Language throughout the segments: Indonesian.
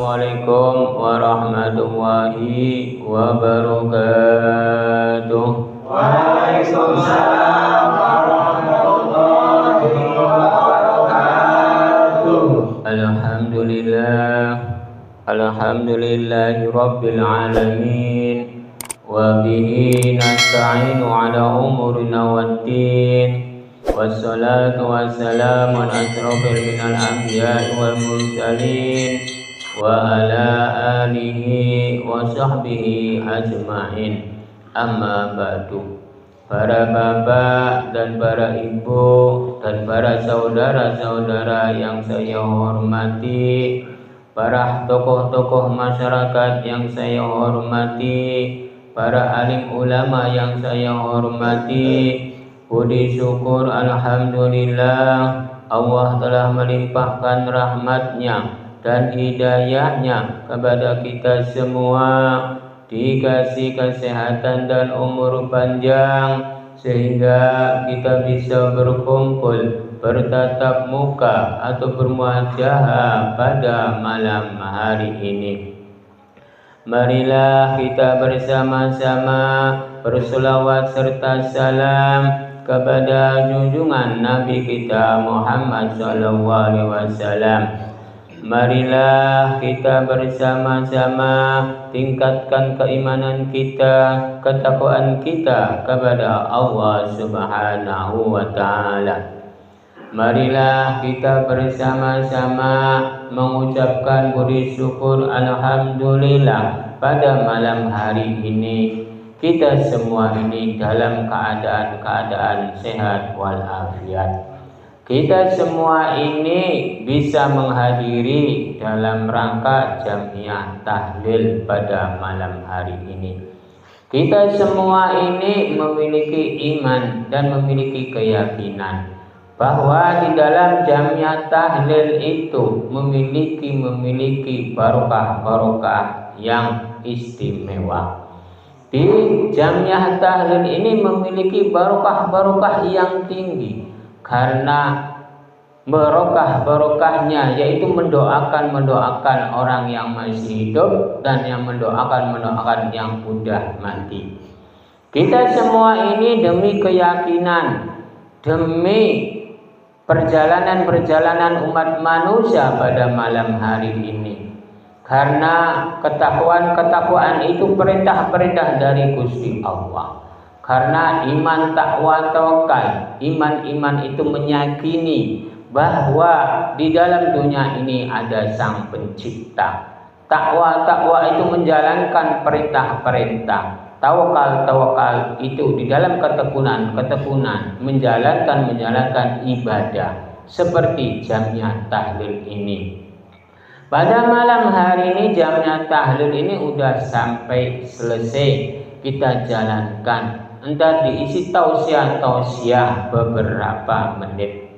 Assalamualaikum warahmatullahi wabarakatuh. Waalaikumsalam warahmatullahi wabarakatuh. Alhamdulillahi rabbil alamin. Wa bihi nasta'inu ala umurina waddin. Wassalatu wassalamu ala asrofil minal anbiya'i wal mursalin wa ala alihi wa sahbihi ajma'in. Amma ba'du. Para bapak dan para ibu dan para saudara-saudara yang saya hormati, para tokoh-tokoh masyarakat yang saya hormati, para alim ulama yang saya hormati, puji syukur alhamdulillah Allah telah melimpahkan rahmatnya dan hidayahnya kepada kita semua, dikasih kesehatan dan umur panjang sehingga kita bisa berkumpul bertatap muka atau bermuajahah pada malam hari ini. Marilah kita bersama-sama berselawat serta salam kepada junjungan Nabi kita Muhammad SAW. Marilah kita bersama-sama tingkatkan keimanan kita, ketakwaan kita kepada Allah Subhanahu wa Ta'ala. Marilah kita bersama-sama mengucapkan puji syukur alhamdulillah pada malam hari ini. Kita semua ini dalam keadaan sehat walafiat. Kita semua ini bisa menghadiri dalam rangka jamiah tahlil pada malam hari ini. Kita semua ini memiliki iman dan memiliki keyakinan bahwa di dalam jamiah tahlil itu memiliki barokah yang istimewa. Di jamiah tahlil ini memiliki barokah yang tinggi karena barokahnya yaitu mendoakan orang yang masih hidup dan yang mendoakan yang sudah mati. Kita semua ini demi keyakinan, demi perjalanan umat manusia pada malam hari ini. Karena ketakwaan itu perintah dari Gusti Allah. Karena iman, takwa, tawakal, iman itu meyakini bahwa di dalam dunia ini ada Sang Pencipta. Takwa itu menjalankan perintah. Tawakal itu di dalam ketekunan menjalankan ibadah seperti jamiah tahlil ini. Pada malam hari ini jamiah tahlil ini udah sampai selesai kita jalankan. Entah diisi tausiah beberapa menit.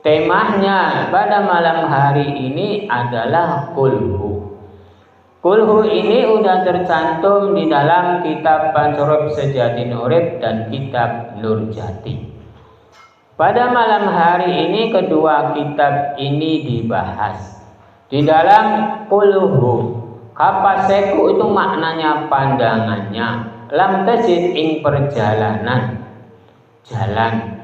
Temanya pada malam hari ini adalah kulhu. Kulhu ini udah tercantum di dalam kitab Pancorop Sejati Nurib dan kitab Nurjati. Pada malam hari ini kedua kitab ini dibahas. Di dalam kulhu, kapaseku itu maknanya pandangannya, lam tajid ing perjalanan, jalan.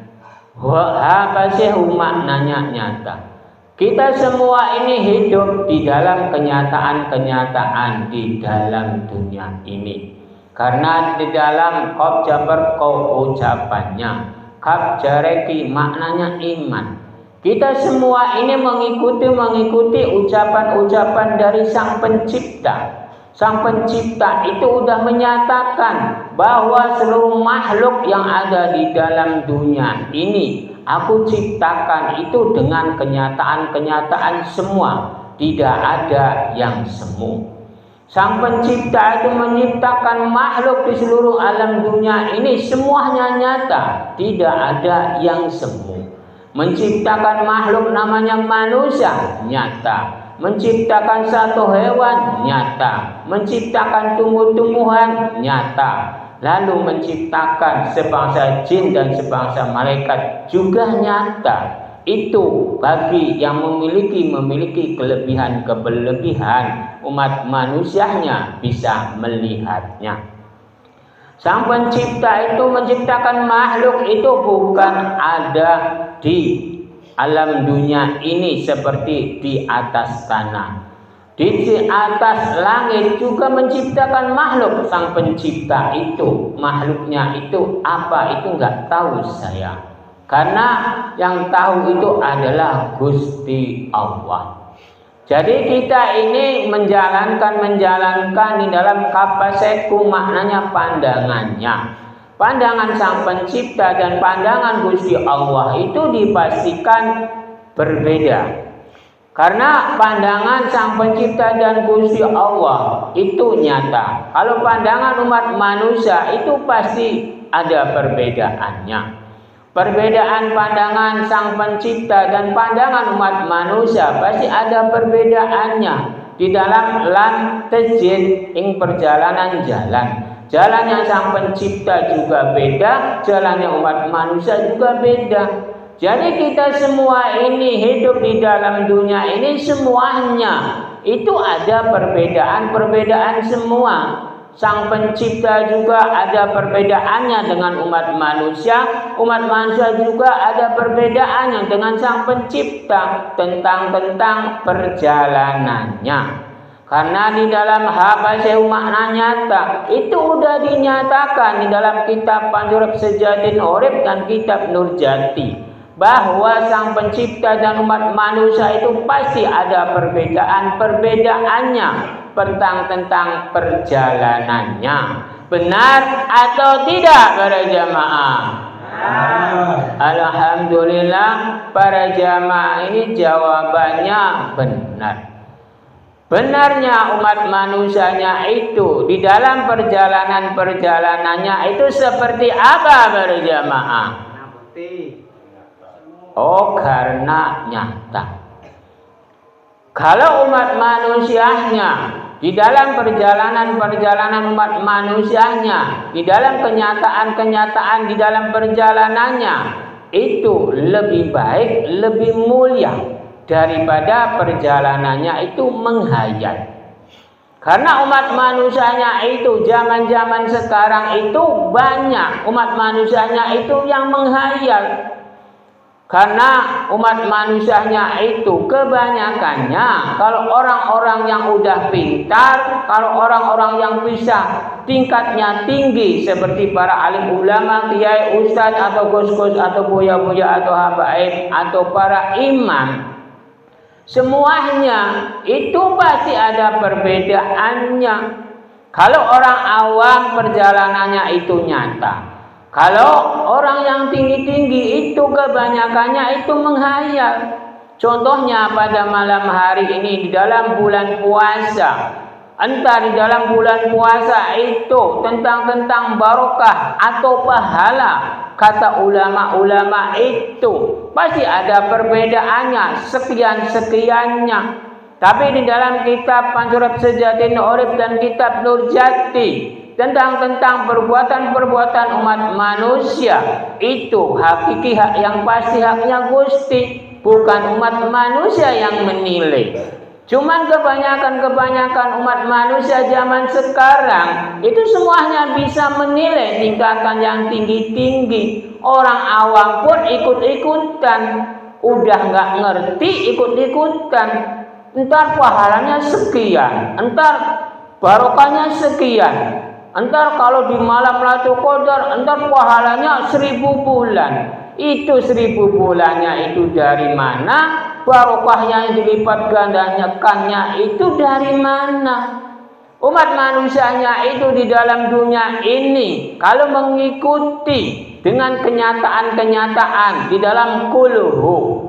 Hapasehu maknanya nyata. Kita semua ini hidup di dalam kenyataan di dalam dunia ini. Karena di dalam qaf jabar kau ucapannya, kaf jareki maknanya iman. Kita semua ini mengikuti ucapan-ucapan dari Sang Pencipta. Sang Pencipta itu sudah menyatakan bahwa seluruh makhluk yang ada di dalam dunia ini aku ciptakan itu dengan kenyataan semua, tidak ada yang semu. Sang Pencipta itu menciptakan makhluk di seluruh alam dunia ini semuanya nyata, tidak ada yang semu. Menciptakan makhluk namanya manusia, nyata. Menciptakan satu hewan, nyata. Menciptakan tumbuh-tumbuhan, nyata. Lalu menciptakan sebangsa jin dan sebangsa malaikat juga nyata. itu bagi yang memiliki kelebihan umat manusianya bisa melihatnya. Sang pencipta itu menciptakan makhluk itu bukan ada di alam dunia ini seperti di atas tanah. Di atas langit juga menciptakan makhluk. Sang pencipta itu, makhluknya itu apa itu nggak tahu saya. Karena yang tahu itu adalah Gusti Allah. Jadi kita ini menjalankan di dalam kapaseku, maknanya pandangannya. Pandangan sang pencipta dan pandangan Gusti Allah itu dipastikan berbeda. Karena pandangan sang pencipta dan Gusti Allah itu nyata. Kalau pandangan umat manusia itu pasti ada perbedaannya. Perbedaan pandangan sang pencipta dan pandangan umat manusia pasti ada perbedaannya. Di dalam lam tejin ing perjalanan jalan. Jalannya sang pencipta juga beda, jalannya umat manusia juga beda. Jadi kita semua ini hidup di dalam dunia ini semuanya itu ada perbedaan semua. Sang pencipta juga ada perbedaannya dengan umat manusia juga ada perbedaannya dengan sang pencipta tentang perjalanannya. Karena di dalam habaseu makna nyata itu udah dinyatakan di dalam kitab Panjurep Sejatin Urip dan kitab Nurjati. Bahwa sang pencipta dan umat manusia itu pasti ada perbedaannya tentang perjalanannya. Benar atau tidak para jamaah? Alhamdulillah para jamaah ini jawabannya benar. Benarnya umat manusianya itu di dalam perjalanannya itu seperti apa para jamaah? Oh, karena nyata. Kalau umat manusianya di dalam perjalanan umat manusianya, di dalam kenyataan di dalam perjalanannya itu lebih baik, lebih mulia daripada perjalanannya itu menghayal. Karena umat manusianya itu zaman sekarang itu banyak umat manusianya itu yang menghayal. Karena umat manusianya itu kebanyakannya kalau orang-orang yang udah pintar, kalau orang-orang yang bisa tingkatnya tinggi seperti para alim ulama, kiai, ustadz atau gus-gus atau buya-buya atau habaib atau para imam, semuanya itu pasti ada perbedaannya. Kalau orang awam perjalanannya itu nyata. Kalau orang yang tinggi-tinggi itu kebanyakannya itu menghayal. Contohnya pada malam hari ini di dalam bulan puasa. Entah di dalam bulan puasa itu tentang barokah atau pahala. Kata ulama-ulama itu pasti ada perbedaannya sekian-sekiannya. Tapi di dalam kitab Panjurep Sejatin Urip dan kitab Nurjati tentang perbuatan umat manusia itu hakiki hak yang pasti haknya Gusti, bukan umat manusia yang menilai. Cuman kebanyakan umat manusia zaman sekarang itu semuanya bisa menilai tingkatan yang tinggi-tinggi. Orang awam pun ikut-ikutan, udah nggak ngerti ikut-ikutan. Entar pahalanya sekian, entar barokahnya sekian. Entar kalau di malam Lailatul Qadar, entar pahalanya 1000 bulan. Itu 1000 bulannya itu dari mana? Barokahnya yang dilipat gandakannya itu dari mana? Umat manusianya itu di dalam dunia ini kalau mengikuti dengan kenyataan di dalam kulhu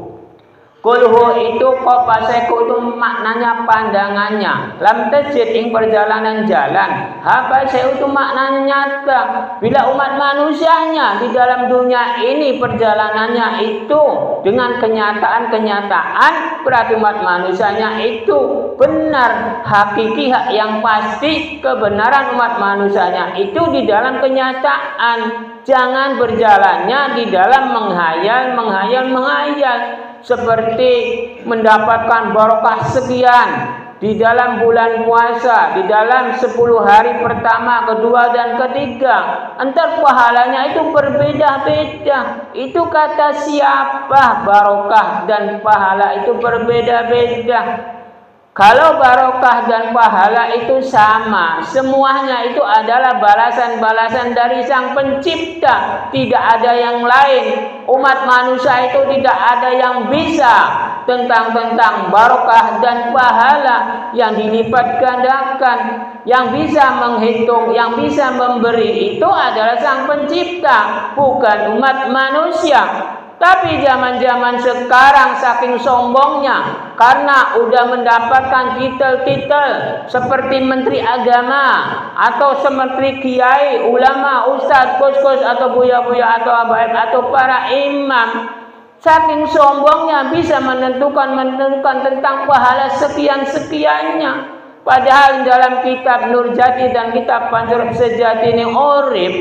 itu kopaseku itu maknanya pandangannya. Lam tejid ing perjalanan jalan. Habaseu itu maknanya nyata. Bila umat manusianya di dalam dunia ini perjalanannya itu dengan kenyataan berarti umat manusianya itu benar, hakiki hak yang pasti kebenaran umat manusianya itu di dalam kenyataan. Jangan berjalannya di dalam menghayal seperti mendapatkan barokah sekian di dalam bulan puasa, di dalam 10 hari pertama, kedua dan ketiga. Entar pahalanya itu berbeda-beda. Itu kata siapa? Barokah dan pahala itu berbeda-beda. Kalau barokah dan pahala itu sama, semuanya itu adalah balasan-balasan dari Sang Pencipta. Tidak ada yang lain. Umat manusia itu tidak ada yang bisa tentang barokah dan pahala yang dilipat gandakan. Yang bisa menghitung, yang bisa memberi itu adalah Sang Pencipta, bukan umat manusia. Tapi zaman-zaman sekarang saking sombongnya, karena udah mendapatkan titel-titel seperti Menteri Agama atau seperti kiai, ulama, ustadz, kos-kos atau buya-buya atau habaib atau para imam, saking sombongnya bisa menentukan tentang pahala sekian-sekiannya. Padahal dalam kitab Nurjati dan kitab Panjuruk Sejati ini Urip,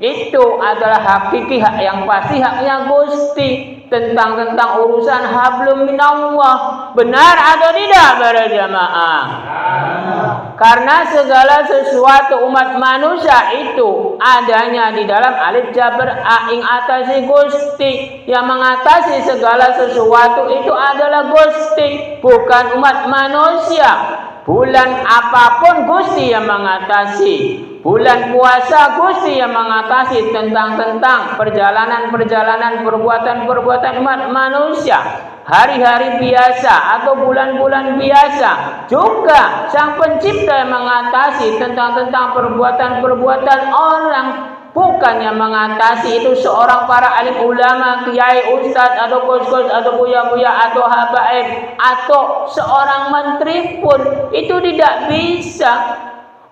itu adalah hakiki, hak yang pasti, haknya Gusti tentang urusan hablum minallah. Benar atau tidak para jamaah? Karena segala sesuatu umat manusia itu adanya di dalam alif jaber a ing atasi Gusti. Yang mengatasi segala sesuatu itu adalah Gusti, bukan umat manusia. Bulan apapun Gusti yang mengatasi. Bulan puasa Gusti yang mengatasi tentang perjalanan perbuatan umat manusia. Hari-hari biasa atau bulan-bulan biasa juga Sang Pencipta yang mengatasi tentang perbuatan orang. Bukan yang mengatasi itu seorang para alim ulama, kiai, ustadz atau kos-kos atau buya-buya atau habaib atau seorang menteri pun itu tidak bisa.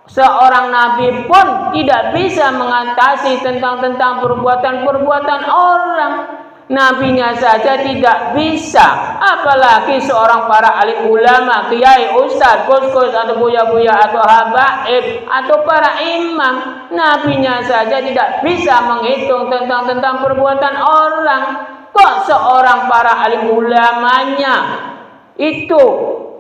Seorang nabi pun tidak bisa mengatasi tentang perbuatan orang. Nabinya saja tidak bisa, apalagi seorang para alim ulama, kiai, ustadz, kos-kos atau buya-buya atau habaib atau para imam. Nabinya saja tidak bisa menghitung tentang perbuatan orang. Kok seorang para alim ulamanya itu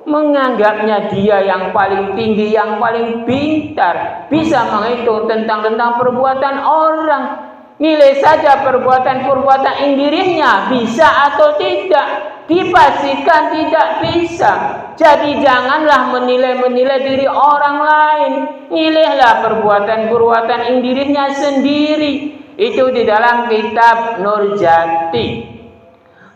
menganggapnya dia yang paling tinggi, yang paling pintar, bisa menghitung tentang perbuatan orang. Nilai saja perbuatan dirinya bisa atau tidak, dipastikan tidak bisa. Jadi janganlah menilai diri orang lain. Nilailah perbuatan dirinya sendiri. Itu di dalam kitab Nurjati.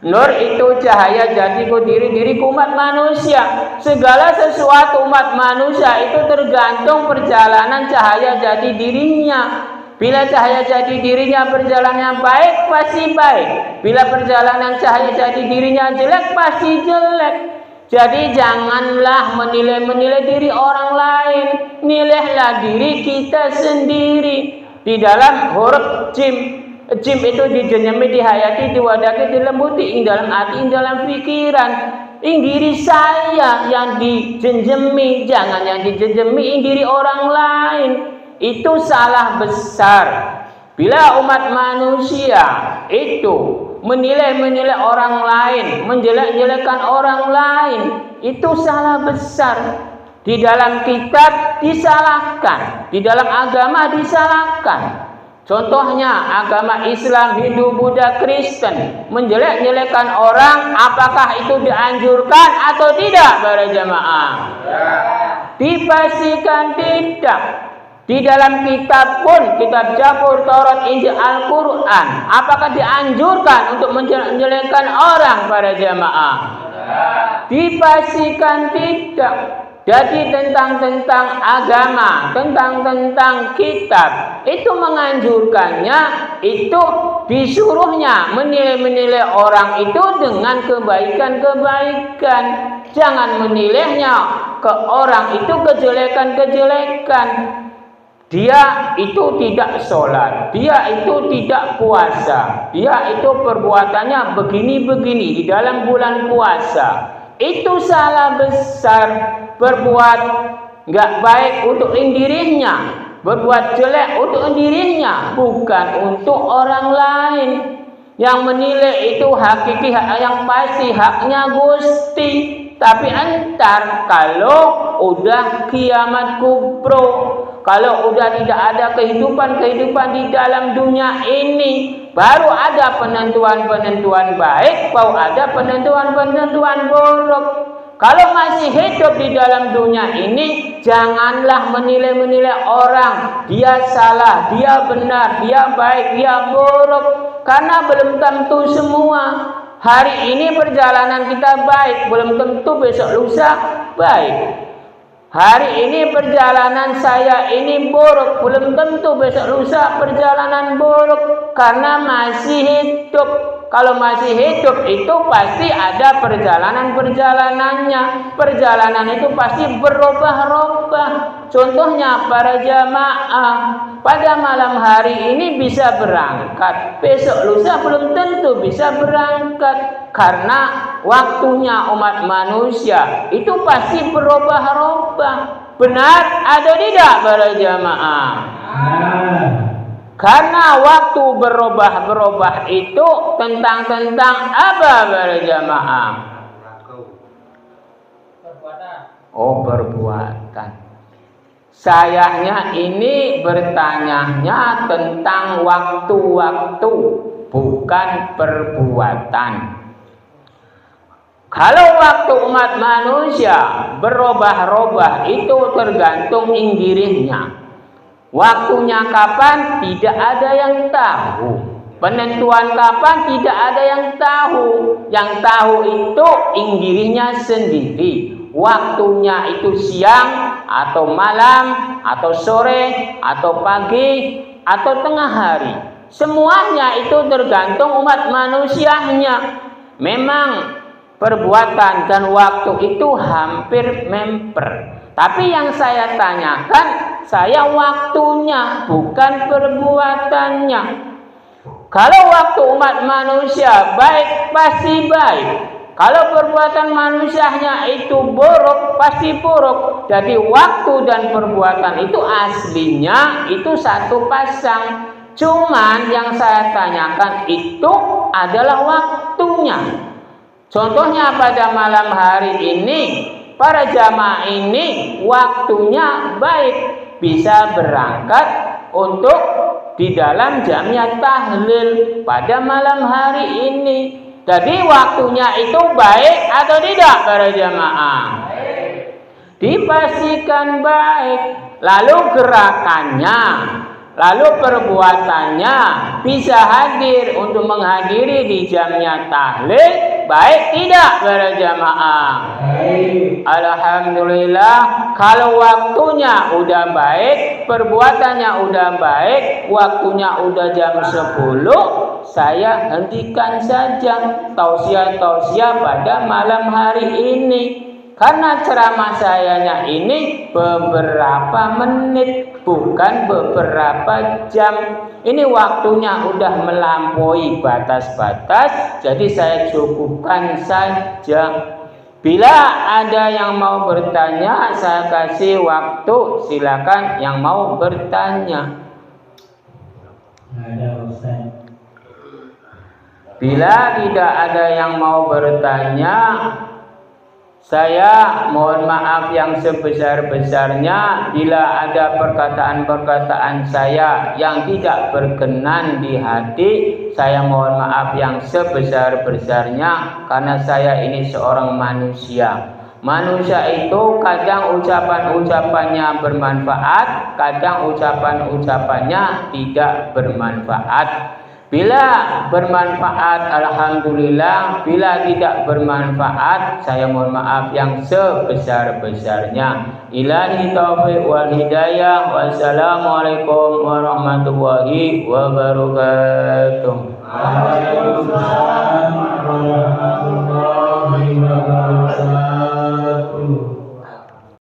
Nur itu cahaya jatiku diri-diriku umat manusia. Segala sesuatu umat manusia itu tergantung perjalanan cahaya jati dirinya. Bila cahaya jati dirinya perjalanannya baik, pasti baik. Bila perjalanan cahaya jati dirinya jelek, pasti jelek. Jadi janganlah menilai diri orang lain. Nilailah diri kita sendiri. Di dalam huruf jim itu dijenjemi, dihayati, diwadaki, dilembuti, ing dalam hati, ing dalam pikiran. Ing diri saya yang dijenjemi, jangan yang dijenjemi ing diri orang lain. Itu salah besar. Bila umat manusia itu menilai orang lain, menjelek-jelekan orang lain, itu salah besar. Di dalam kitab disalahkan, di dalam agama disalahkan. Contohnya agama Islam, Hindu, Buddha, Kristen menjelek-jelekan orang, apakah itu dianjurkan atau tidak para jamaah? Dipastikan tidak. Di dalam kitab pun, kitab Zabur, Taurat, Injil, Al-Quran, apakah dianjurkan untuk menjelek-jelekan orang para jamaah? Dipastikan tidak. Jadi tentang agama, tentang kitab, itu menganjurkannya, itu disuruhnya menilai orang itu dengan kebaikan. Jangan menilainya ke orang itu kejelekan. Dia itu tidak sholat, dia itu tidak puasa, dia itu perbuatannya begini di dalam bulan puasa. Itu salah besar, berbuat nggak baik untuk dirinya. berbuat jelek untuk dirinya, bukan untuk orang lain. Yang menilai itu hakiki, yang pasti haknya Gusti. Tapi entar kalau udah kiamat kubro, kalau udah tidak ada kehidupan di dalam dunia ini, baru ada penentuan-penentuan baik, baru ada penentuan-penentuan buruk. Kalau masih hidup di dalam dunia ini, janganlah menilai orang, dia salah, dia benar, dia baik, dia buruk, karena belum tentu semua. Hari ini perjalanan kita baik, belum tentu besok lusa baik. Hari ini perjalanan saya ini buruk, belum tentu besok lusa perjalanan buruk, karena masih hidup. Kalau masih hidup itu pasti ada perjalanan-perjalanannya. Perjalanan itu pasti berubah-ubah. Contohnya para jamaah pada malam hari ini bisa berangkat, besok lusa belum tentu bisa berangkat, karena waktunya umat manusia itu pasti berubah-ubah. Benar atau tidak para jamaah? Karena waktu berubah-ubah itu tentang apa para jamaah? Oh, perbuatan. Sayangnya ini bertanyanya tentang waktu-waktu, bukan perbuatan. Kalau waktu umat manusia berubah-ubah itu tergantung inggirihnya. Waktunya kapan tidak ada yang tahu. Penentuan kapan tidak ada yang tahu. Yang tahu itu inggirihnya sendiri. Waktunya itu siang atau malam atau sore atau pagi atau tengah hari. Semuanya itu tergantung umat manusianya. Memang perbuatan dan waktu itu hampir memper. Tapi yang saya tanyakan, saya waktunya, bukan perbuatannya. Kalau waktu umat manusia baik, pasti baik. Kalau perbuatan manusianya itu buruk, pasti buruk. Jadi waktu dan perbuatan itu aslinya itu satu pasang. Cuman yang saya tanyakan itu adalah waktunya. Contohnya pada malam hari ini, para jamaah ini waktunya baik, bisa berangkat untuk di dalam jamnya tahlil pada malam hari ini. Jadi waktunya itu baik atau tidak para jamaah? Dipastikan baik. Lalu gerakannya, lalu perbuatannya bisa hadir untuk menghadiri di jamnya tahlil, baik tidak para jamaah? Alhamdulillah, kalau waktunya udah baik, perbuatannya udah baik, waktunya udah jam 10, saya hentikan saja tausiah-tausiah pada malam hari ini. Karena ceramah sayanya ini beberapa menit, bukan beberapa jam. Ini waktunya udah melampaui batas-batas, jadi saya cukupkan saja. Bila ada yang mau bertanya, saya kasih waktu, silakan yang mau bertanya. Bila tidak ada yang mau bertanya, saya mohon maaf yang sebesar-besarnya bila ada perkataan-perkataan saya yang tidak berkenan di hati. Saya mohon maaf yang sebesar-besarnya, karena saya ini seorang manusia. Manusia itu kadang ucapan-ucapannya bermanfaat, kadang ucapan-ucapannya tidak bermanfaat. Bila bermanfaat, alhamdulillah. Bila tidak bermanfaat, saya mohon maaf yang sebesar-besarnya. Ilahi taufiq wal hidayah. Wassalamualaikum warahmatullahi wabarakatuh. Waalaikumsalam warahmatullahi wabarakatuh.